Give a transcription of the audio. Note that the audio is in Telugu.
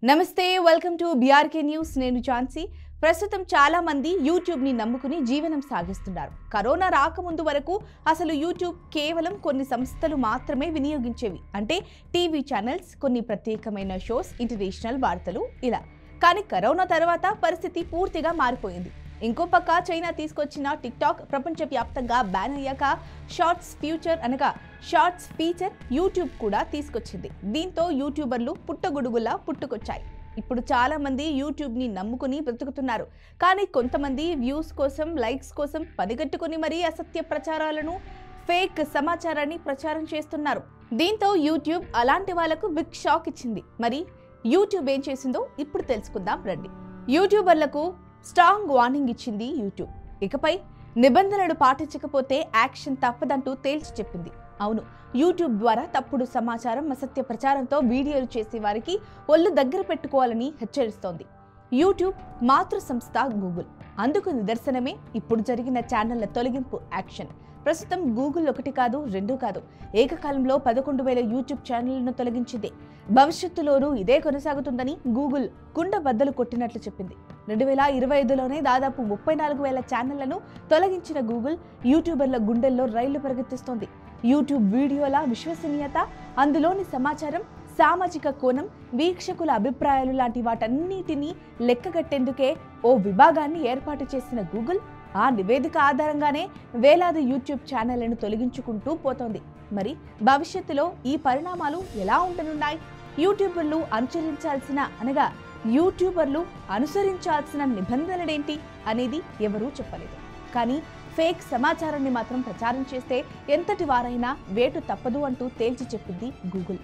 నమస్తే వెల్కమ్ టు బీఆర్కే న్యూస్ నేను ఝాన్సీ ప్రస్తుతం చాలా మంది యూట్యూబ్ ని నమ్ముకుని జీవనం సాగిస్తున్నారు. కరోనా రాకముందు వరకు అసలు యూట్యూబ్ కేవలం కొన్ని సంస్థలు మాత్రమే వినియోగించేవి. అంటే టీవీ ఛానల్స్, కొన్ని ప్రత్యేకమైన షోస్, ఇంటర్నేషనల్ వార్తలు ఇలా. కానీ కరోనా తర్వాత పరిస్థితి పూర్తిగా మారిపోయింది. ఇంకో పక్క చైనా తీసుకొచ్చిన టిక్ టాక్ ప్రపంచవ్యాప్తంగా బ్యాన్ అయ్యాక షార్ట్స్ ఫీచర్ యూట్యూబ్ కూడా తీసుకొచ్చింది. దీంతో యూట్యూబర్లు పుట్టగొడుగులా పుట్టుకొచ్చాయి. ఇప్పుడు చాలా మంది యూట్యూబ్ ని నమ్ముకుని బ్రతుకుతున్నారు. కానీ కొంతమంది వ్యూస్ కోసం, లైక్స్ కోసం పనిగట్టుకుని మరీ అసత్య ప్రచారాలను, ఫేక్ సమాచారాన్ని ప్రచారం చేస్తున్నారు. దీంతో యూట్యూబ్ అలాంటి వాళ్లకు బిగ్ షాక్ ఇచ్చింది. మరి యూట్యూబ్ ఏం చేసిందో ఇప్పుడు తెలుసుకుందాం రండి. యూట్యూబర్లకు స్ట్రాంగ్ వార్నింగ్ ఇచ్చింది యూట్యూబ్. ఇకపై నిబంధనలు పాటించకపోతే యాక్షన్ తప్పదంటూ తేల్చి చెప్పింది. అవును, యూట్యూబ్ ద్వారా తప్పుడు సమాచారం, అసత్య ప్రచారంతో వీడియోలు చేసే వారికి ఒళ్ళు దగ్గర పెట్టుకోవాలని హెచ్చరిస్తోంది. యూట్యూబ్ మాతృ సంస్థ గూగుల్. అందుకు నిదర్శనమే ఇప్పుడు జరిగిన ఛానళ్ల తొలగింపు యాక్షన్. ప్రస్తుతం గూగుల్ 1 కాదు, 2 కాదు, ఏకకాలంలో 11,000 యూట్యూబ్ ఛానళ్లను తొలగించింది. భవిష్యత్తులోనూ ఇదే కొనసాగుతుందని గూగుల్ కుండబద్దలు కొట్టినట్లు చెప్పింది. 2025లోనే దాదాపు 34,000 ఛానళ్లను తొలగించిన గూగుల్ యూట్యూబర్ల గుండెల్లో రైళ్లు పరిగెత్తిస్తోంది. యూట్యూబ్ వీడియోల విశ్వసనీయత, అందులోని సమాచారం, సామాజిక కోణం, వీక్షకుల అభిప్రాయాలు లాంటి వాటన్నిటినీ లెక్కగట్టేందుకే ఓ విభాగాన్ని ఏర్పాటు చేసిన గూగుల్ ఆ నివేదిక ఆధారంగానే వేలాది యూట్యూబ్ ఛానళ్లను తొలగించుకుంటూ పోతోంది. మరి భవిష్యత్తులో ఈ పరిణామాలు ఎలా ఉండనున్నాయి? యూట్యూబర్లు అనుసరించాల్సిన నిబంధనలేంటి అనేది ఎవరూ చెప్పలేదు. కానీ ఫేక్ సమాచారాన్ని మాత్రం ప్రచారం చేస్తే ఎంతటి వారైనా వేటు తప్పదు అంటూ తేల్చి చెప్పింది గూగుల్.